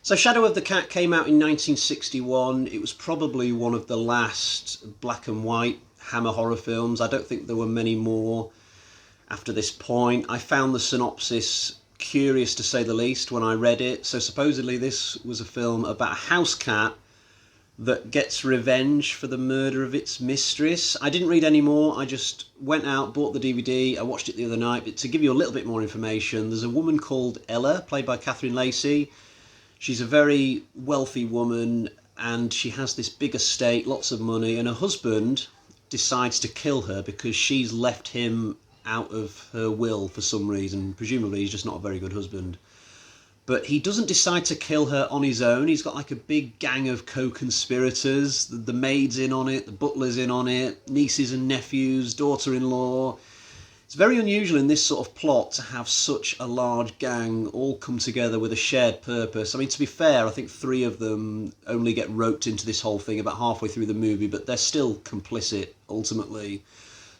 So Shadow of the Cat came out in 1961. It was probably one of the last black and white Hammer horror films. I don't think there were many more after this point. I found the synopsis curious to say the least when I read it. So supposedly this was a film about a house cat that gets revenge for the murder of its mistress. I didn't read any more. I just went out, bought the DVD. I watched it the other night. But to give you a little bit more information, there's a woman called Ella, played by Catherine Lacey. She's a very wealthy woman and she has this big estate, lots of money, and her husband decides to kill her because she's left him out of her will for some reason. Presumably he's just not a very good husband. But he doesn't decide to kill her on his own. He's got like a big gang of co-conspirators. The maid's in on it, the butler's in on it, nieces and nephews, daughter-in-law. It's very unusual in this sort of plot to have such a large gang all come together with a shared purpose. I mean, to be fair, I think 3 of them only get roped into this whole thing about halfway through the movie, but they're still complicit, ultimately.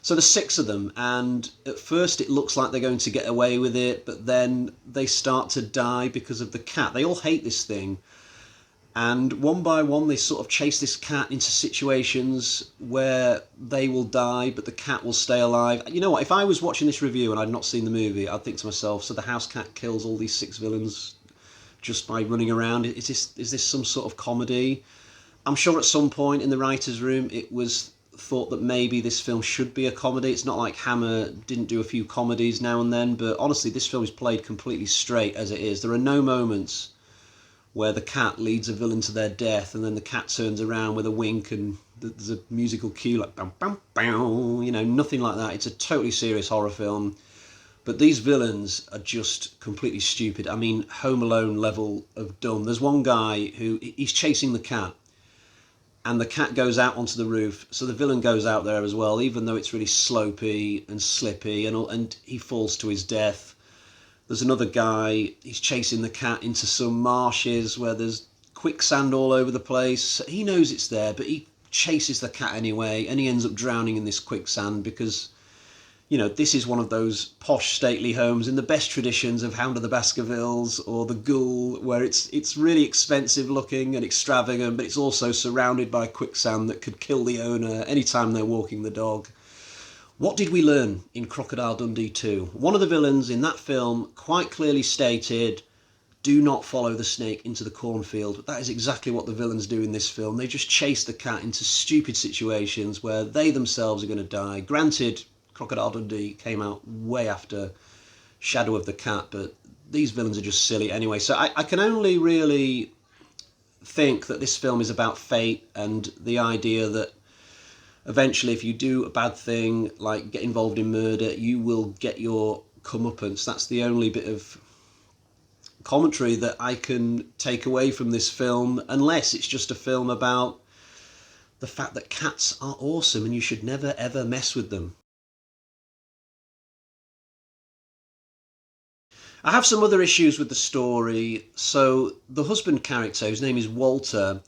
So there's 6 of them, and at first it looks like they're going to get away with it, but then they start to die because of the cat. They all hate this thing. And one by one, they sort of chase this cat into situations where they will die, but the cat will stay alive. You know what? If I was watching this review and I'd not seen the movie, I'd think to myself, so the house cat kills all these 6 villains just by running around. Is this some sort of comedy? I'm sure at some point in the writer's room, it was thought that maybe this film should be a comedy. It's not like Hammer didn't do a few comedies now and then, but honestly, this film is played completely straight as it is. There are no moments where the cat leads a villain to their death and then the cat turns around with a wink and there's a musical cue like bam, bam, bam, you know, nothing like that. It's a totally serious horror film. But these villains are just completely stupid. I mean, Home Alone level of dumb. There's one guy who, he's chasing the cat and the cat goes out onto the roof. So the villain goes out there as well, even though it's really slopey and slippy and he falls to his death. There's another guy, he's chasing the cat into some marshes where there's quicksand all over the place. He knows it's there, but he chases the cat anyway, and he ends up drowning in this quicksand because, you know, this is one of those posh stately homes in the best traditions of Hound of the Baskervilles or The Ghoul, where it's really expensive looking and extravagant, but it's also surrounded by quicksand that could kill the owner anytime they're walking the dog. What did we learn in Crocodile Dundee 2? One of the villains in that film quite clearly stated, do not follow the snake into the cornfield. But that is exactly what the villains do in this film. They just chase the cat into stupid situations where they themselves are going to die. Granted, Crocodile Dundee came out way after Shadow of the Cat, but these villains are just silly anyway. So I can only really think that this film is about fate and the idea that eventually, if you do a bad thing, like get involved in murder, you will get your comeuppance. That's the only bit of commentary that I can take away from this film, unless it's just a film about the fact that cats are awesome and you should never ever mess with them. I have some other issues with the story. So the husband character, whose name is Walter,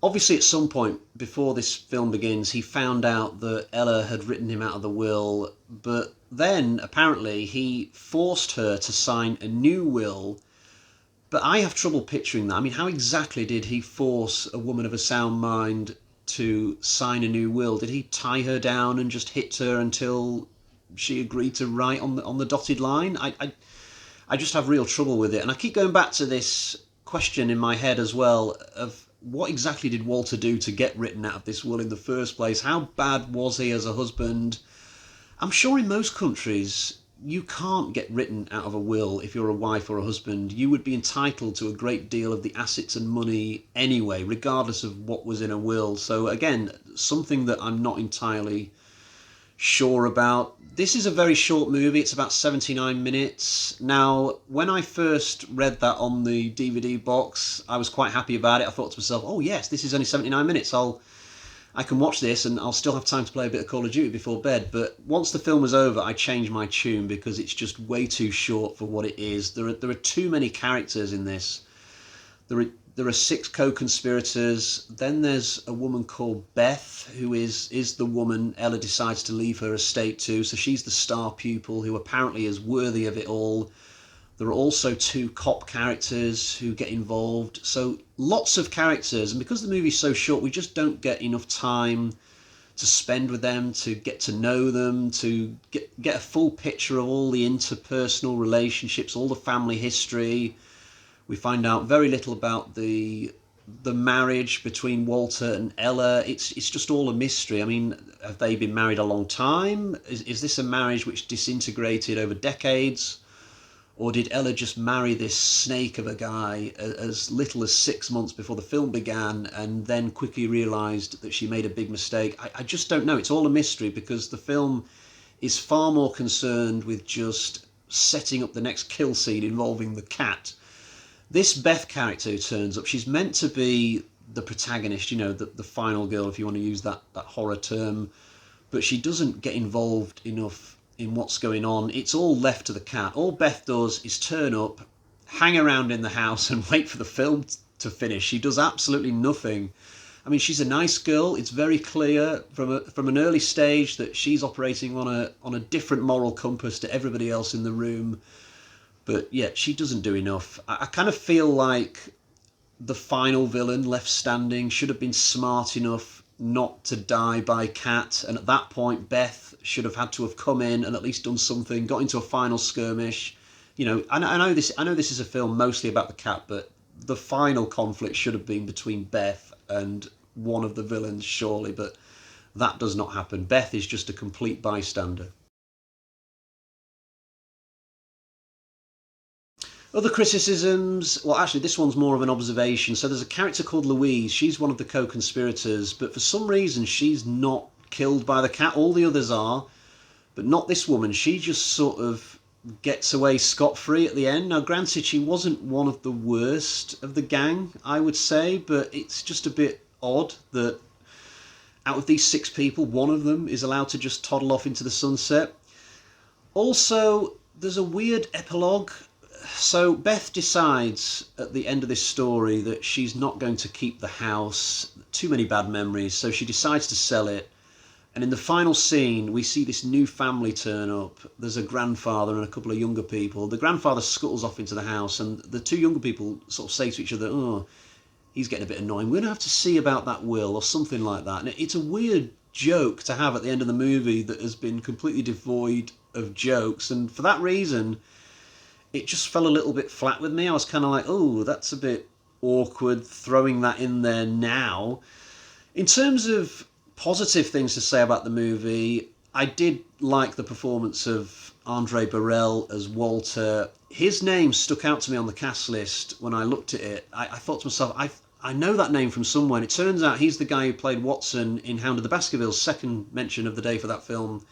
obviously at some point before this film begins, he found out that Ella had written him out of the will, but then apparently he forced her to sign a new will. But I have trouble picturing that. I mean, how exactly did he force a woman of a sound mind to sign a new will? Did he tie her down and just hit her until she agreed to write on the dotted line? I just have real trouble with it. And I keep going back to this question in my head as well of what exactly did Walter do to get written out of this will in the first place? How bad was he as a husband? I'm sure in most countries you can't get written out of a will if you're a wife or a husband. You would be entitled to a great deal of the assets and money anyway, regardless of what was in a will. So again, something that I'm not entirely sure about. This is a very short movie. It's about 79 minutes. Now, when I first read that on the DVD box, I was quite happy about it. I thought to myself, oh yes, this is only 79 minutes. I can watch this and I'll still have time to play a bit of Call of Duty before bed. But once the film was over, I changed my tune because it's just way too short for what it is. There are too many characters in this. There are There are 6 co-conspirators. Then there's a woman called Beth, who is the woman Ella decides to leave her estate to. So she's the star pupil who apparently is worthy of it all. There are also 2 cop characters who get involved. So lots of characters. And because the movie's so short, we just don't get enough time to spend with them, to get to know them, to get a full picture of all the interpersonal relationships, all the family history. We find out very little about the marriage between Walter and Ella. It's just all a mystery. I mean, have they been married a long time? Is this a marriage which disintegrated over decades? Or did Ella just marry this snake of a guy as little as 6 months before the film began and then quickly realised that she made a big mistake? I just don't know. It's all a mystery because the film is far more concerned with just setting up the next kill scene involving the cat. This Beth character who turns up, she's meant to be the protagonist, the final girl, if you want to use that horror term, but she doesn't get involved enough in what's going on. It's all left to the cat. All Beth does is turn up, hang around in the house and wait for the film to finish. She does absolutely nothing. I mean, she's a nice girl. It's very clear from an early stage that she's operating on a different moral compass to everybody else in the room. But yeah, she doesn't do enough. I kind of feel like the final villain left standing should have been smart enough not to die by cat, and at that point Beth should have had to have come in and at least done something, got into a final skirmish. I know this is a film mostly about the cat, but the final conflict should have been between Beth and one of the villains, surely, but that does not happen. Beth is just a complete bystander. Other criticisms, well, actually, this one's more of an observation. So there's a character called Louise. She's one of the co-conspirators, but for some reason, she's not killed by the cat. All the others are, but not this woman. She just sort of gets away scot-free at the end. Now, granted, she wasn't one of the worst of the gang, I would say, but it's just a bit odd that out of these 6 people, one of them is allowed to just toddle off into the sunset. Also, there's a weird epilogue. So Beth decides at the end of this story that she's not going to keep the house. Too many bad memories, so she decides to sell it. And in the final scene, we see this new family turn up. There's a grandfather and a couple of younger people. The grandfather scuttles off into the house, and the 2 younger people sort of say to each other, "Oh, he's getting a bit annoying. We're going to have to see about that will," or something like that. And it's a weird joke to have at the end of the movie that has been completely devoid of jokes. And for that reason, it just fell a little bit flat with me. I was kind of like, oh, that's a bit awkward throwing that in there now. In terms of positive things to say about the movie, I did like the performance of Andre Burrell as Walter. His name stuck out to me on the cast list when I looked at it. I thought to myself, I know that name from somewhere. And it turns out he's the guy who played Watson in Hound of the Baskervilles, second mention of the day for that film.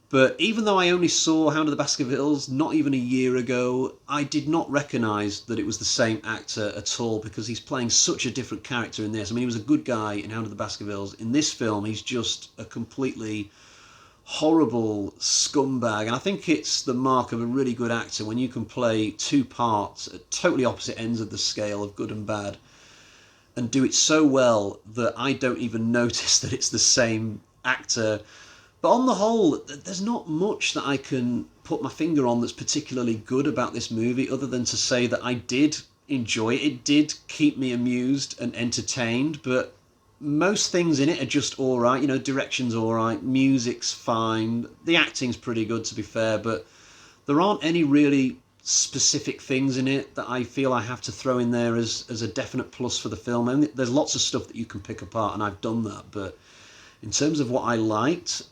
But even though I only saw Hound of the Baskervilles not even a year ago, I did not recognise that it was the same actor at all, because he's playing such a different character in this. I mean, he was a good guy in Hound of the Baskervilles. In this film, he's just a completely horrible scumbag. And I think it's the mark of a really good actor when you can play 2 parts at totally opposite ends of the scale of good and bad and do it so well that I don't even notice that it's the same actor. But on the whole, there's not much that I can put my finger on that's particularly good about this movie, other than to say that I did enjoy it. It did keep me amused and entertained, but most things in it are just all right. Direction's all right, music's fine, the acting's pretty good, to be fair, but there aren't any really specific things in it that I feel I have to throw in there as a definite plus for the film. And there's lots of stuff that you can pick apart, and I've done that, but in terms of what I liked,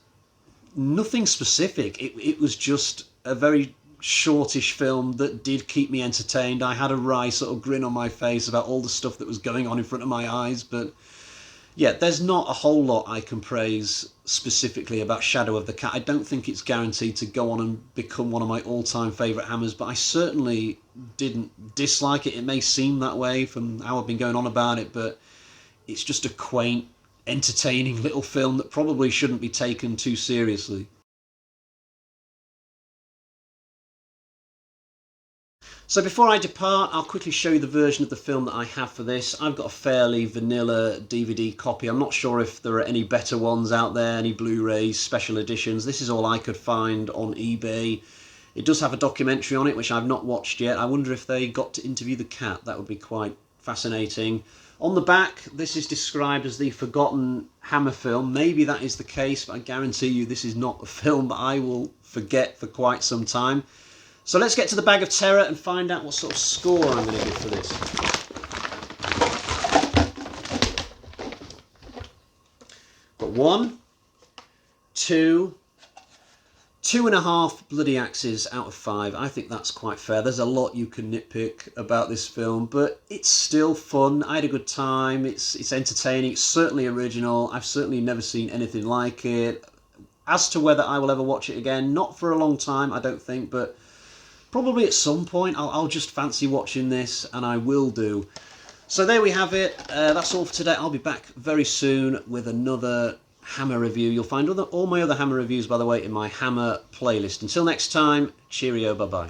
nothing specific. It was just a very shortish film that did keep me entertained. I had a wry sort of grin on my face about all the stuff that was going on in front of my eyes, but yeah, there's not a whole lot I can praise specifically about Shadow of the Cat. I don't think it's guaranteed to go on and become one of my all-time favourite Hammers, but I certainly didn't dislike it. It may seem that way from how I've been going on about it, but it's just a quaint, entertaining little film that probably shouldn't be taken too seriously. So before I depart, I'll quickly show you the version of the film that I have for this. I've got a fairly vanilla DVD copy. I'm not sure if there are any better ones out there, any Blu-rays, special editions. This is all I could find on eBay. It does have a documentary on it, which I've not watched yet. I wonder if they got to interview the cat. That would be quite fascinating. On the back, this is described as the Forgotten Hammer film. Maybe that is the case, but I guarantee you this is not a film that I will forget for quite some time. So let's get to the bag of terror and find out what sort of score I'm going to give for this. Got 1, 2, 2.5 bloody axes out of 5. I think that's quite fair. There's a lot you can nitpick about this film, but it's still fun. I had a good time. It's entertaining. It's certainly original. I've certainly never seen anything like it. As to whether I will ever watch it again, not for a long time, I don't think, but probably at some point I'll just fancy watching this, and I will do. So there we have it. That's all for today. I'll be back very soon with another Hammer review. You'll find all my other Hammer reviews, by the way, in my Hammer playlist. Until next time, cheerio, bye-bye.